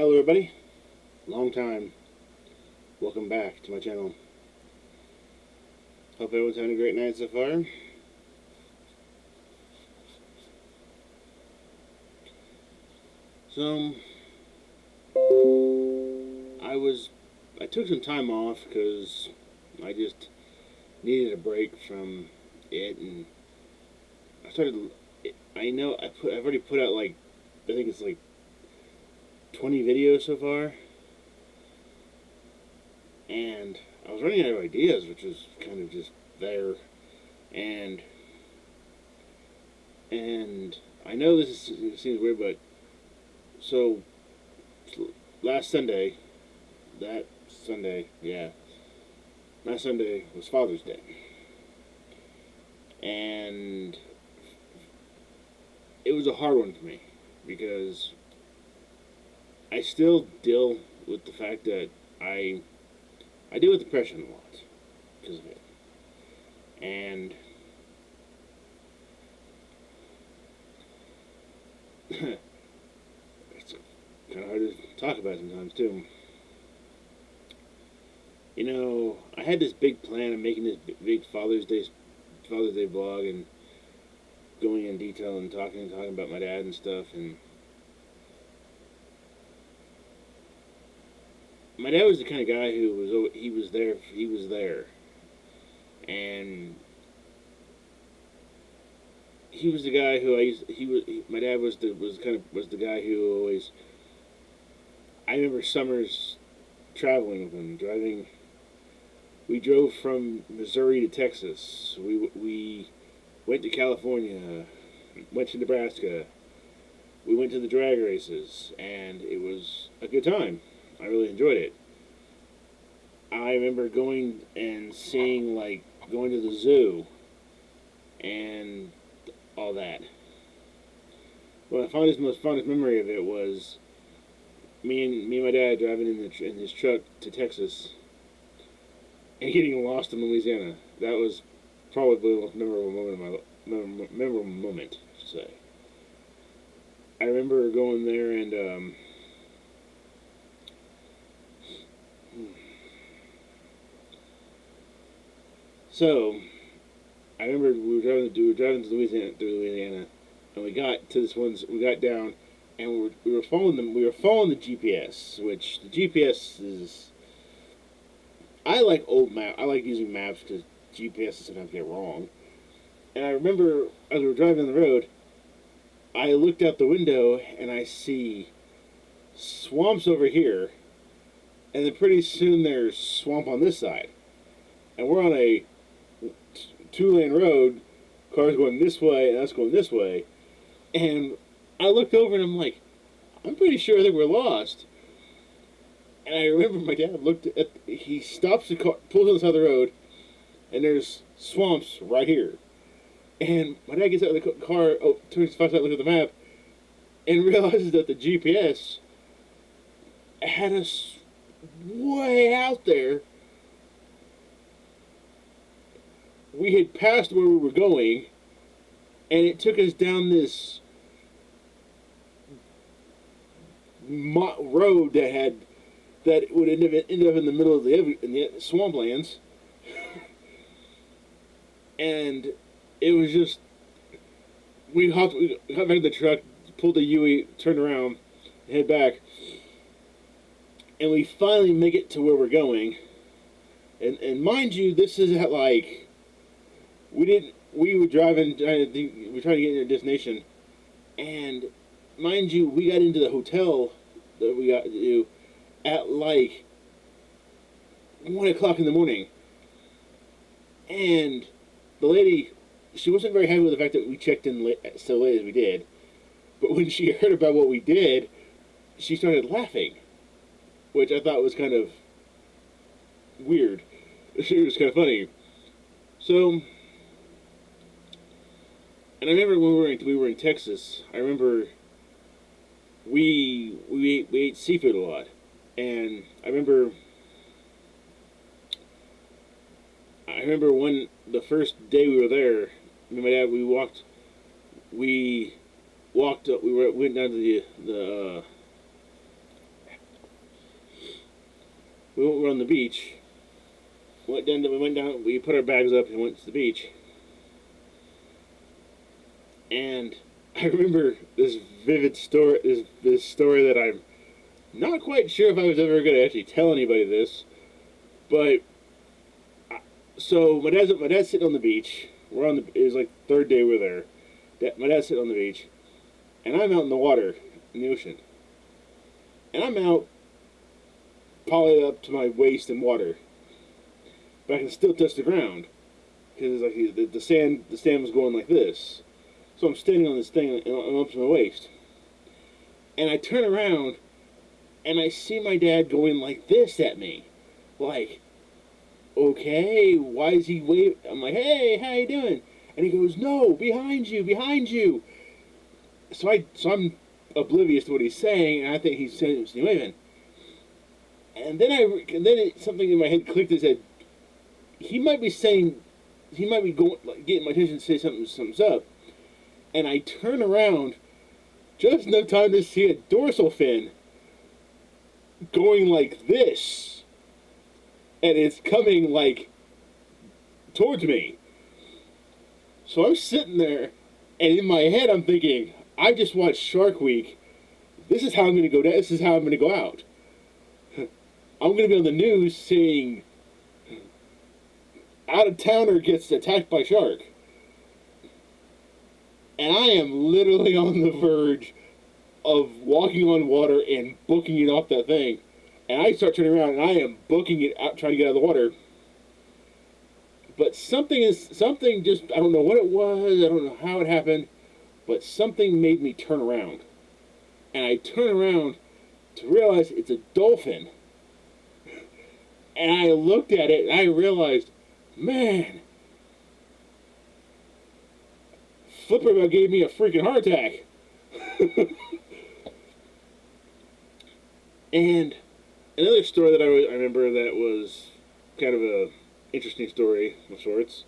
Hello everybody, long time, welcome back to my channel. Hope everyone's having a great night so far. So, I took some time off because I just needed a break from it, and I started, I've already put out I think it's like 20 videos so far, and I was running out of ideas, which was kind of just there, and I know it seems weird, but so last Sunday, last Sunday was Father's Day, and it was a hard one for me because I still deal with the fact that I deal with depression a lot because of it, and it's kind of hard to talk about sometimes too. You know, I had this big plan of making this big Father's Day vlog and going in detail and talking about my dad and stuff. And my dad was the kind of guy who he was there, and he was the guy who my dad was the guy who always. I remember summers traveling with him, driving. We drove from Missouri to Texas. We went to California, went to Nebraska. We went to the drag races, and it was a good time. I really enjoyed it. I remember going and seeing, going to the zoo and all that. Well, the most fondest memory of it was me and my dad driving in his truck to Texas and getting lost in Louisiana. That was probably the most memorable moment, I should say. I remember going there and so I remember we were driving to Louisiana, and we got to we got down, and we were following the GPS, which the GPS is. I like old map. I like using maps because GPS sometimes get wrong. And I remember as we were driving on the road, I looked out the window and I see swamps over here, and then pretty soon there's swamp on this side, and we're on a two-lane road. Cars going this way and us going this way, and I looked over and I'm like, I'm pretty sure I think we're lost. And I remember my dad he stops the car, pulls on the side of the road, and there's swamps right here. And my dad gets out of the car, turns to look at the map, and realizes that the GPS had us way out there. We had passed where we were going, and it took us down this road that would end up in the middle of the swamplands, and it was just we got back in the truck, pulled the UE, turned around, and head back, and we finally make it to where we're going, and mind you, this is at we were driving, we were trying to get to our destination, and mind you, we got into the hotel that we got to at 1 o'clock in the morning, and the lady, she wasn't very happy with the fact that we checked in so late as we did, but when she heard about what we did, she started laughing, which I thought was kind of weird. It was kind of funny. So, and I remember when we were in Texas, I remember we ate seafood a lot. And I remember when the first day we were there, me and my dad, we went down to the we were on the beach. We went down. We put our bags up and went to the beach. And I remember this vivid story. This story that I'm not quite sure if I was ever going to actually tell anybody this, but so my dad's sitting on the beach. It was like third day we're there. My dad's sitting on the beach, and I'm out in the water in the ocean, and I'm out probably up to my waist in water, but I can still touch the ground because like the sand was going like this. So I'm standing on this thing and I'm up to my waist, and I turn around, and I see my dad going like this at me, like, okay, why is he waving? I'm like, hey, how you doing? And he goes, no, behind you, behind you. So I'm oblivious to what he's saying, and I think he's waving. And then something in my head clicked and said, he might be going, like, getting my attention to say something's up. And I turn around just enough time to see a dorsal fin going like this. And it's coming, like, towards me. So I'm sitting there, and in my head I'm thinking, I just watched Shark Week. This is how I'm going to go down. This is how I'm going to go out. I'm going to be on the news saying, out-of-towner gets attacked by shark. And I am literally on the verge of walking on water and booking it off that thing. And I start turning around and I am booking it out, trying to get out of the water. But something just, I don't know what it was, I don't know how it happened, but something made me turn around. And I turn around to realize it's a dolphin. And I looked at it and I realized, man, Flipper about gave me a freaking heart attack. And another story that I remember that was kind of a interesting story of sorts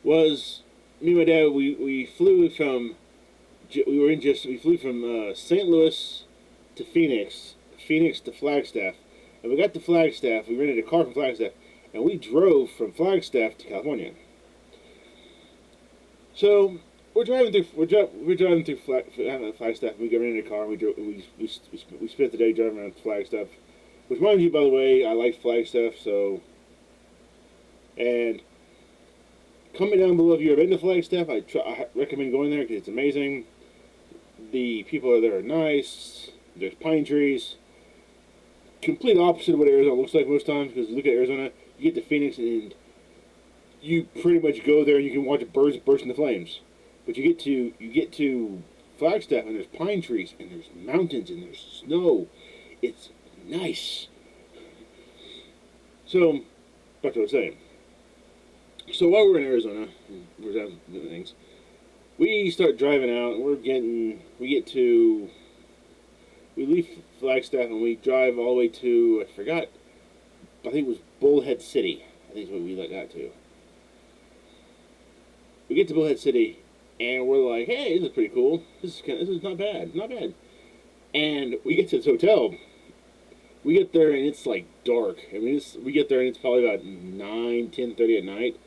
was me and my dad. We flew from St. Louis to Phoenix to Flagstaff, and we got to Flagstaff. We rented a car from Flagstaff, and we drove from Flagstaff to California. So we're driving through Flagstaff. We got rented a car. And we spent the day driving around Flagstaff. Which reminds you, by the way, I like Flagstaff. So, and coming down below, if you've ever been to Flagstaff, I recommend going there because it's amazing. The people there are nice. There's pine trees. Complete opposite of what Arizona looks like most times. Because you look at Arizona, you get to Phoenix and you pretty much go there and you can watch birds burst into flames. But you get to Flagstaff and there's pine trees and there's mountains and there's snow. It's nice. So, back to what I was saying. So while we're in Arizona, we're doing things. We start driving out and we leave Flagstaff and we drive all the way to, I think it was Bullhead City. I think is what we got to. We get to Bullhead City, and we're like, "Hey, this is pretty cool. This is not bad, not bad." And we get to this hotel. We get there, and it's like dark. I mean, we get there, and it's probably about 10:30 at night.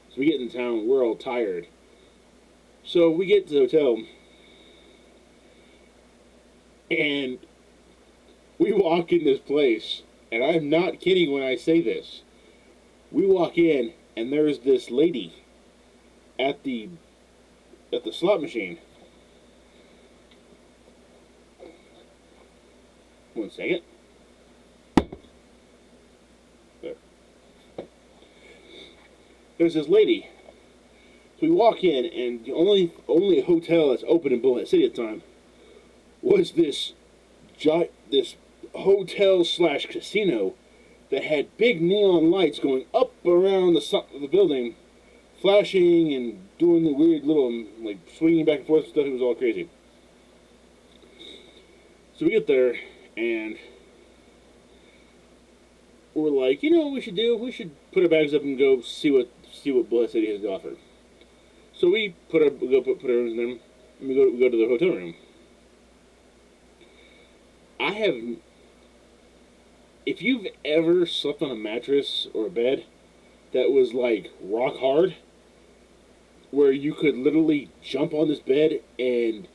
So we get in town. We're all tired. So we get to the hotel, and we walk in this place, and I'm not kidding when I say this. We walk in, and there's this lady at the slot machine. One second. There. There's this lady. So we walk in, and the only hotel that's open in Bullhead City at the time was this hotel / casino that had big neon lights going up around the building, flashing and doing the weird little, like, swinging back and forth and stuff. It was all crazy. So we get there, and we're like, you know what we should do? We should put our bags up and go see what Bullhead City has to offer. So we put our rooms in them, and we go to the hotel room. if you've ever slept on a mattress or a bed that was like rock hard, where you could literally jump on this bed and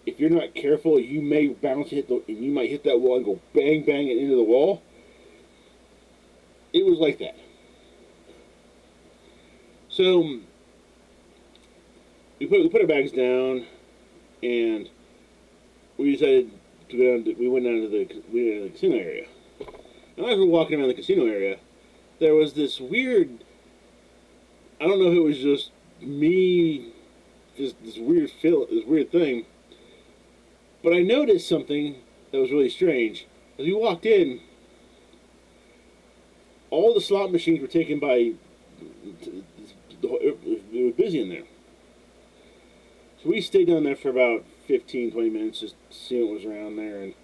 if you're not careful, you may bounce and you might hit that wall and go bang bang it into the wall. It was like that. So we put our bags down and we decided to go down. We went down to the casino area. And as we were walking around the casino area, there was this weird. I don't know if it was just me, just this weird thing. But I noticed something that was really strange. As we walked in, all the slot machines were taken by. It was busy in there. So we stayed down there for about 15, 20 minutes just seeing what was around there and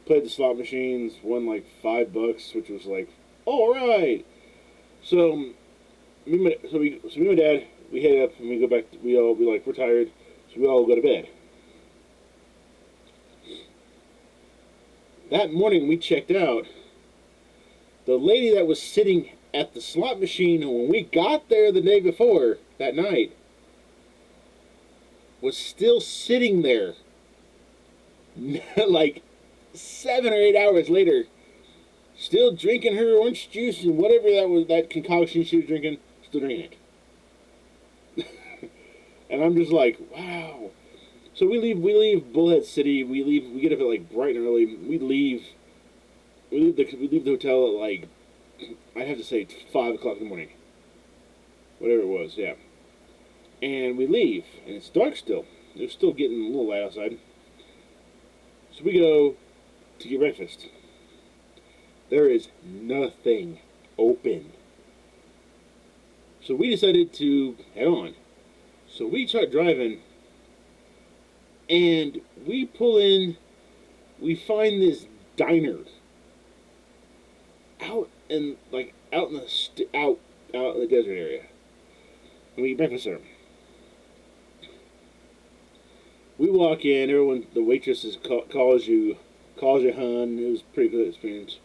played the slot machines, won like $5, which was like, all right. So me and my dad, we head up and we go back. We're tired, so we all go to bed. That morning we checked out. The lady that was sitting at the slot machine when we got there the day before, that night, was still sitting there like 7 or 8 hours later, still drinking her orange juice and whatever that concoction she was drinking, still drinking it. And I'm just like, wow. So we leave Bullhead City. We get up at like bright and early. We leave the hotel at like, I'd have to say 5 o'clock in the morning. Whatever it was, yeah. And we leave, and it's dark still. It's still getting a little light outside. So we go to get breakfast. There is nothing open. So we decided to head on. So we start driving, and we pull in, we find this diner out in the desert area. And we eat breakfast there. We walk in, the waitress calls you hun. It was a pretty good experience.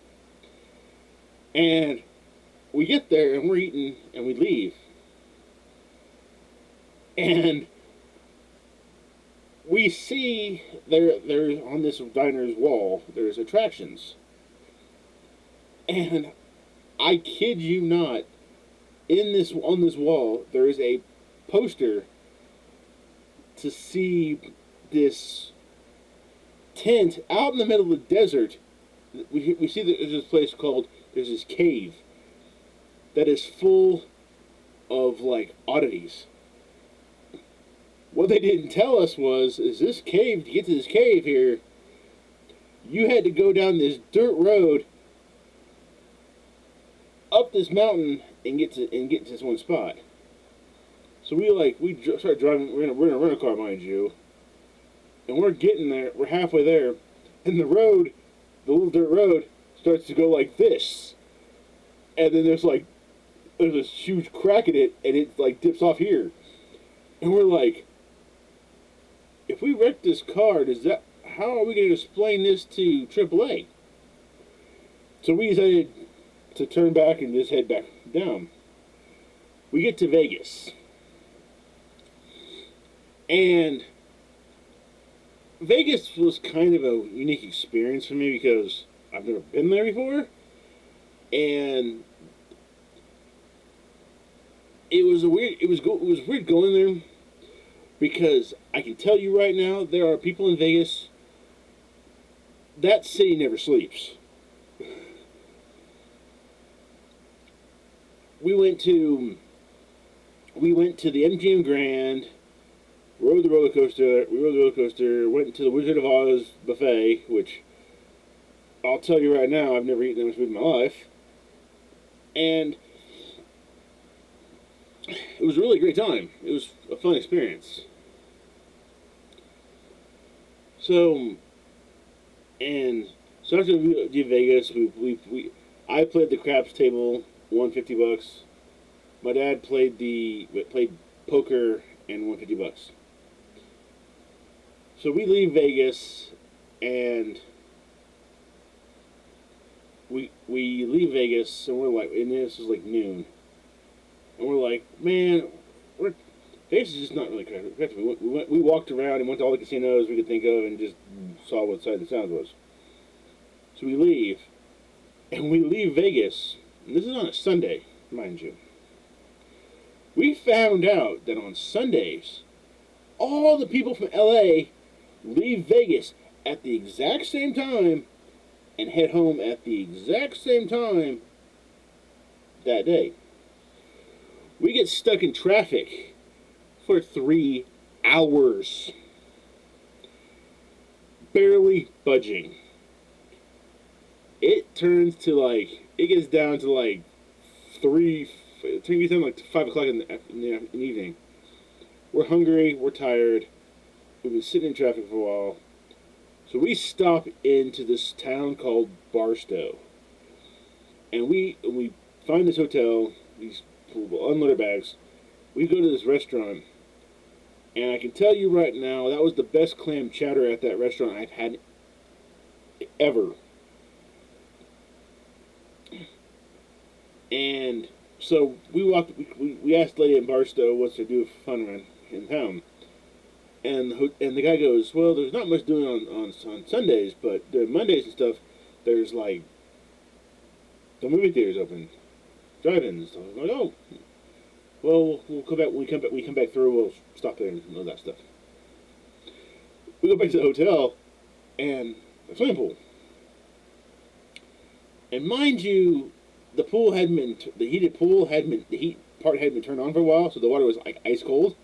And we get there and we're eating and we leave. And we see there's on this diner's wall, there's attractions. And I kid you not, on this wall there is a poster to see this tent out in the middle of the desert. We see that there's this place called, there's this cave that is full of like oddities. What they didn't tell us is this cave, to get to this cave here, you had to go down this dirt road up this mountain and get to this one spot. So we start driving. We're in a rental car, mind you, and we're getting there. We're halfway there, and the little dirt road, starts to go like this, and then there's this huge crack in it, and it like dips off here, and we're like, if we wreck this car, how are we going to explain this to AAA? So we decided to turn back and just head back down. We get to Vegas. And Vegas was kind of a unique experience for me because I've never been there before. And it was weird going there because I can tell you right now, there are people in Vegas, that city never sleeps. We went to the MGM Grand, rode the roller coaster, went to the Wizard of Oz buffet, which I'll tell you right now, I've never eaten that much food in my life. And it was a really great time. It was a fun experience. So after we did Vegas, I played the craps table, won $50. My dad played poker and won $50. So we leave Vegas, and we leave Vegas, and we're like, and this is like noon, and we're like, man, we're Vegas is just not really connected. We walked around and went to all the casinos we could think of, and just saw what Sight and Sound was. So we leave, and we leave Vegas, and this is on a Sunday, mind you. We found out that on Sundays, all the people from LA leave Vegas at the exact same time and head home at the exact same time that day. We get stuck in traffic for 3 hours, barely budging. It turns to like, it gets down to like 3, it gets down like 5 o'clock in the evening. We're hungry, we're tired, we've been sitting in traffic for a while. So we stop into this town called Barstow. And we find this hotel, these unload our bags. We go to this restaurant. And I can tell you right now, that was the best clam chowder at that restaurant I've had ever. And so we asked the lady in Barstow what's to do for fun around in town. And the guy goes, well, there's not much doing on Sundays, but during Mondays and stuff, there's like the movie theaters open, drive-ins and stuff. I'm like, oh, well, we'll come back when we come back through. We'll stop there and all that stuff. We go back to the hotel, and the swimming pool. And mind you, the heated pool the heat part hadn't been turned on for a while, so the water was like ice cold.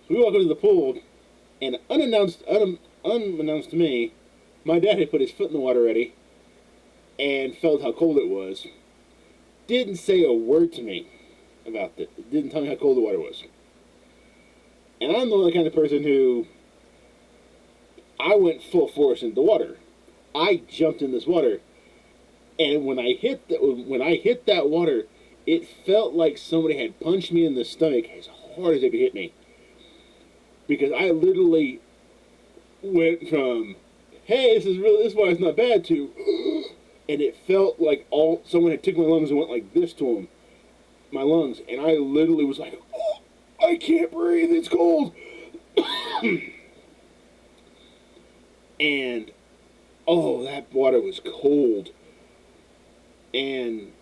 So we walk into the pool, and unbeknownst to me, my dad had put his foot in the water already, and felt how cold it was. Didn't say a word to me about it. Didn't tell me how cold the water was. And I'm the kind of person who, I went full force into the water. I jumped in this water, and when I hit that water, it felt like somebody had punched me in the stomach as hard as they could hit me. Because I literally went from, hey, this water's not bad, to, and it felt like someone had taken my lungs and went like this to them, my lungs, and I literally was like, oh, I can't breathe, it's cold. And oh, that water was cold. And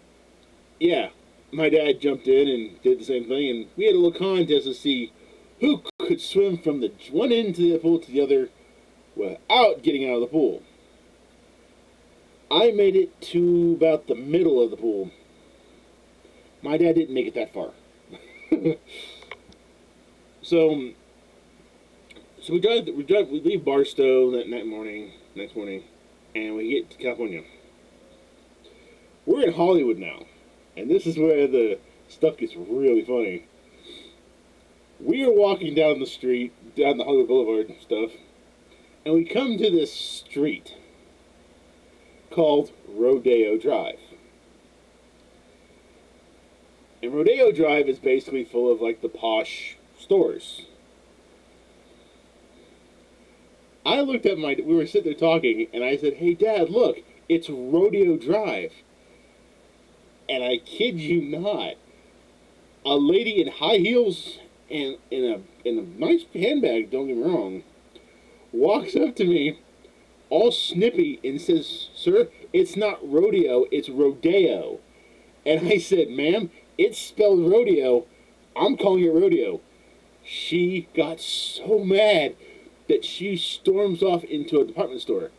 yeah, my dad jumped in and did the same thing, and we had a little contest to see who could swim from the one end of the pool to the other without getting out of the pool. I made it to about the middle of the pool. My dad didn't make it that far. So we leave Barstow next morning, and we get to California. We're in Hollywood now, and this is where the stuff gets really funny. We are walking down the street, down the Hollywood Boulevard and stuff, and we come to this street called Rodeo Drive. And Rodeo Drive is basically full of like the posh stores. I looked at we were sitting there talking, and I said, hey Dad, look, it's Rodeo Drive. And I kid you not, a lady in high heels and in a nice handbag, don't get me wrong, walks up to me, all snippy, and says, sir, it's not rodeo, it's rodeo. And I said, ma'am, it's spelled rodeo, I'm calling it rodeo. She got so mad that she storms off into a department store.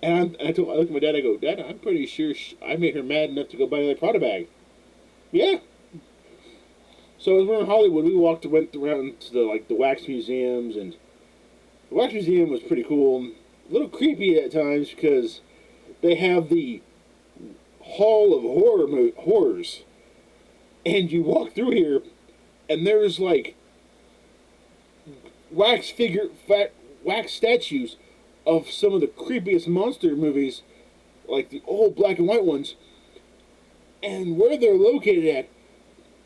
And I looked at my dad, I go, Dad, I'm pretty sure I made her mad enough to go buy another Prada bag. Yeah. So as we're in Hollywood, went around to the wax museums, and the wax museum was pretty cool. A little creepy at times because they have the Hall of Horrors, and you walk through here, and there's like wax statues of some of the creepiest monster movies, like the old black and white ones. And where they're located at,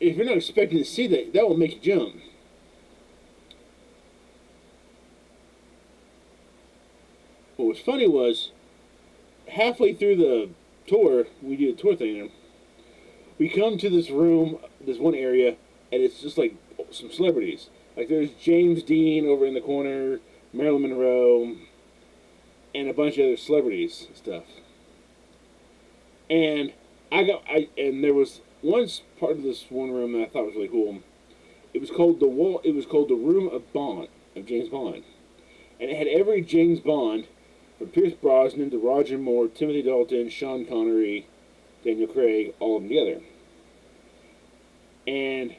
if you're not expecting to see that will make you jump. What was funny was halfway through the tour, we do a tour thing. We come to this room, this one area, and it's just like some celebrities. Like there's James Dean over in the corner, Marilyn Monroe, and a bunch of other celebrities and stuff. And and there was one part of this one room that I thought was really cool. It was called the wall. It was called the Room of Bond, of James Bond, and it had every James Bond, from Pierce Brosnan to Roger Moore, Timothy Dalton, Sean Connery, Daniel Craig, all of them together. And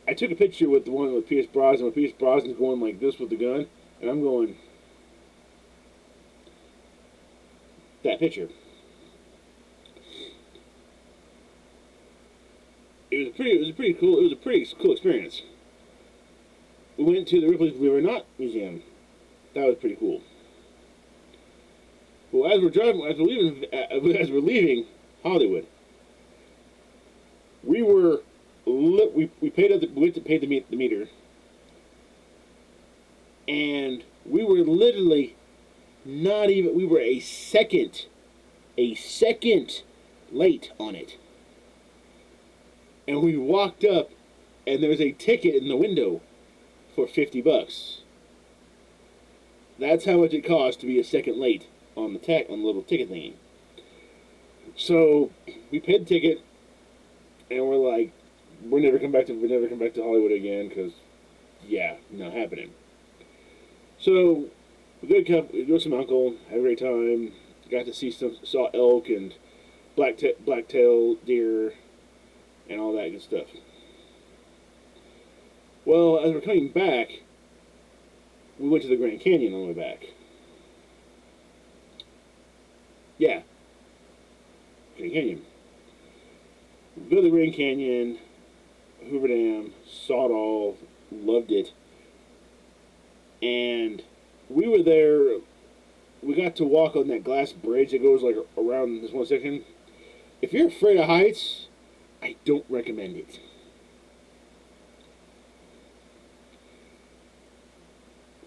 I took a picture with the one with Pierce Brosnan, where Pierce Brosnan's going like this with the gun, and I'm going, that picture. It was a pretty cool experience. We went to the Ripley's Believe It or Not Museum. That was pretty cool. Well, as we're leaving Hollywood, we paid the meter, and we were literally not even. We were a second late on it, and we walked up, and there was a ticket in the window for $50. That's how much it cost to be a second late on the little ticket thingy. So we paid the ticket, and we're like, we'll never come back to Hollywood again because, yeah, not happening. So we go to some uncle, had a great time, got to saw elk and blacktail deer and all that good stuff. Well, as we're coming back, we went to the Grand Canyon on the way back. Yeah, Grand Canyon. We go to the Grand Canyon, Hoover Dam, saw it all, loved it. And we were there, we got to walk on that glass bridge that goes like around this one section. If you're afraid of heights, I don't recommend it.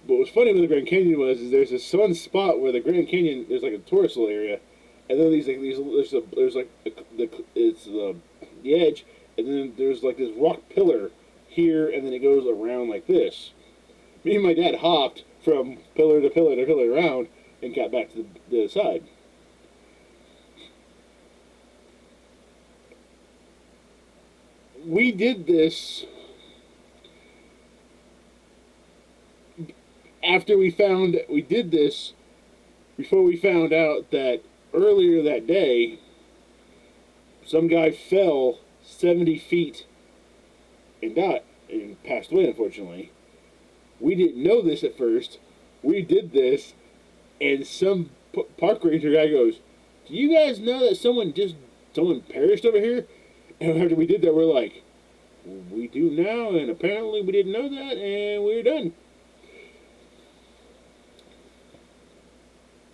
But what's funny with the Grand Canyon is there's this one spot where the Grand Canyon, there's like a tourist little area, and then it's the edge, and then there's like this rock pillar here, and then it goes around like this. Me and my dad hopped from pillar to pillar to pillar around and got back to the side. We did this before we found out that earlier that day some guy fell 70 feet and died and passed away, unfortunately. We didn't know this at first. We did this, and some park ranger guy goes, "Do you guys know that someone perished over here?" And after we did that, we're like, "We do now," and apparently we didn't know that, and we're done.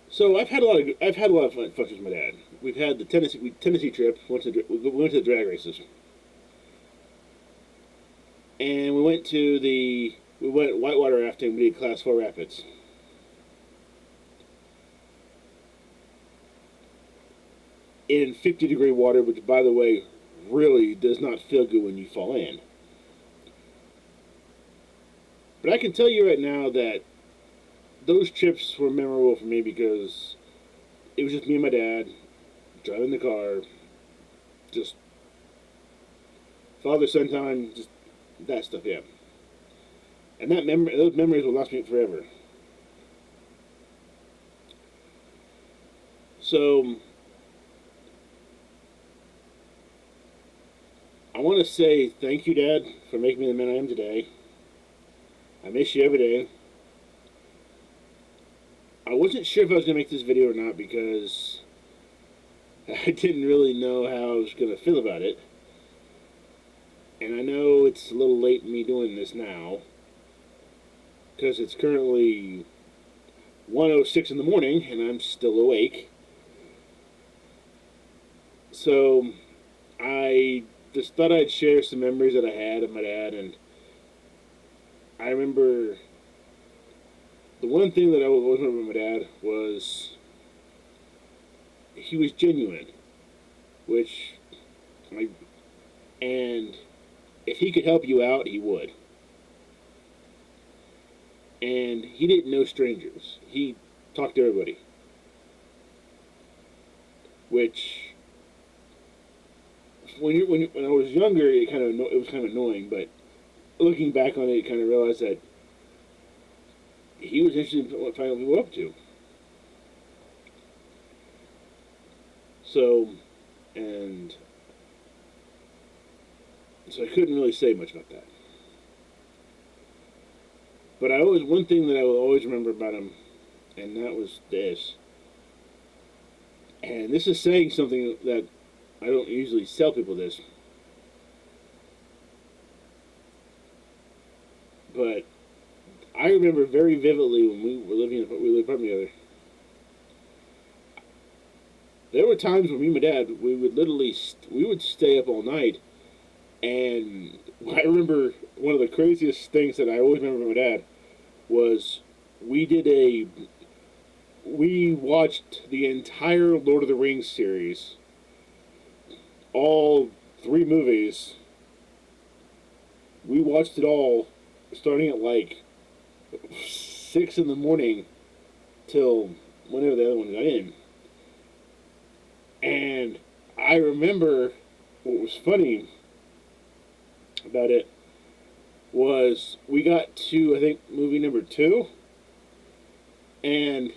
So I've had a lot of fun with my dad. We've had the Tennessee trip. We went to the drag races, and we went whitewater rafting. We did Class 4 rapids. In 50-degree water, which, by the way, really does not feel good when you fall in. But I can tell you right now that those trips were memorable for me because it was just me and my dad driving the car, just father-son time, just that stuff, yeah. And those memories will last me forever. So I want to say thank you, Dad, for making me the man I am today. I miss you every day. I wasn't sure if I was going to make this video or not because I didn't really know how I was going to feel about it. And I know it's a little late in me doing this now because it's currently 1:06 in the morning and I'm still awake. So I just thought I'd share some memories that I had of my dad. And I remember the one thing that I will always remember about my dad was he was genuine, which I and if he could help you out, he would. And he didn't know strangers. He talked to everybody, which when I was younger, it was kind of annoying. But looking back on it, I kind of realized that he was interested in what finding people were up to. So, and so I couldn't really say much about that. But one thing that I will always remember about him, and that was this. And this is saying something that I don't usually tell people this, but I remember very vividly when we lived apartment together. There were times when me and my dad we would stay up all night, and I remember one of the craziest things that I always remember from my dad was we did a we watched the entire Lord of the Rings series, all three movies. We watched it all, starting at like 6 in the morning till whenever the other one got in. And I remember what was funny about it was we got to I think movie number two, and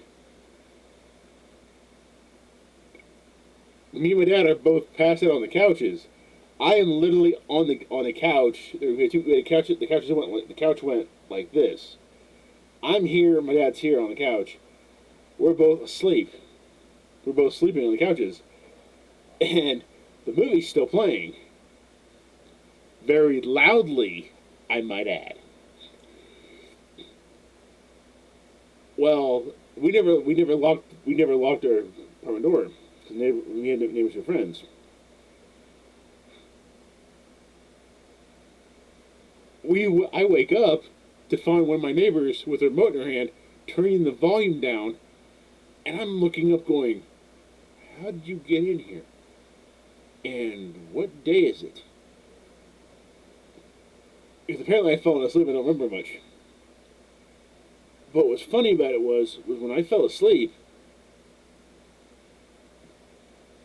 me and my dad are both passed out on the couches. I am literally on the couch. We had the couch. The couch went like this. I'm here. My dad's here on the couch. We're both asleep. We're both sleeping on the couches, and the movie's still playing very loudly, I might add. Well, we never locked our apartment door because we had neighbors were friends. I wake up to find one of my neighbors with a remote in her hand, turning the volume down, and I'm looking up, going, "How did you get in here? And what day is it?" Because apparently I fell asleep. I don't remember much. But what's funny about it was when I fell asleep,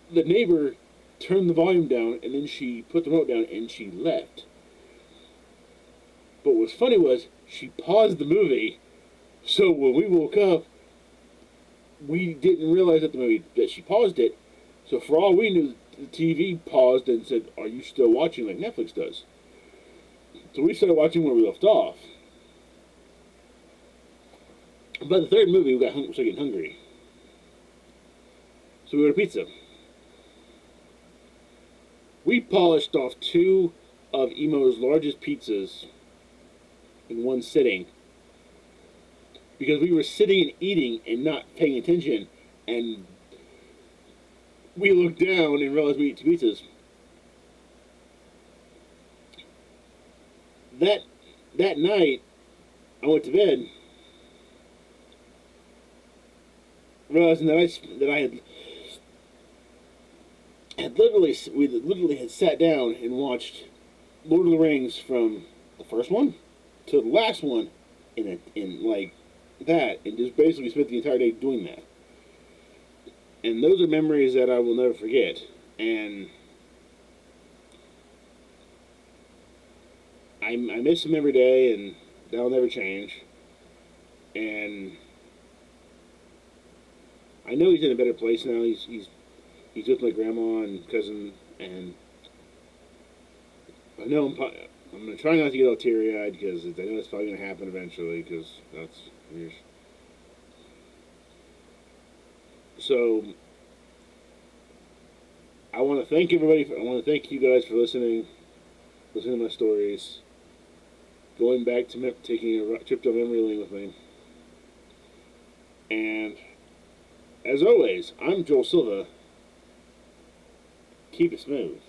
the neighbor turned the volume down, and then she put the remote down and she left. But what's funny was she paused the movie, so when we woke up, we didn't realize that she paused it. So for all we knew, the TV paused and said, "Are you still watching?" like Netflix does. So we started watching where we left off. By the third movie, we started getting hungry. So we ordered pizza. We polished off two of Emo's largest pizzas in one sitting because we were sitting and eating and not paying attention, and we looked down and realized we ate two pizzas. That night, I went to bed, realizing that I literally had sat down and watched Lord of the Rings from the first one to the last one in like that, and just basically spent the entire day doing that. And those are memories that I will never forget. And I miss him every day, and that'll never change. And I know he's in a better place now. He's with my grandma and cousin, and I know I'm gonna try not to get all teary eyed because I know it's probably gonna happen eventually because that's weird. So I want to thank everybody. I want to thank you guys for listening to my stories, going back to taking a trip down memory lane with me. And as always, I'm Joel Silva. Keep it smooth.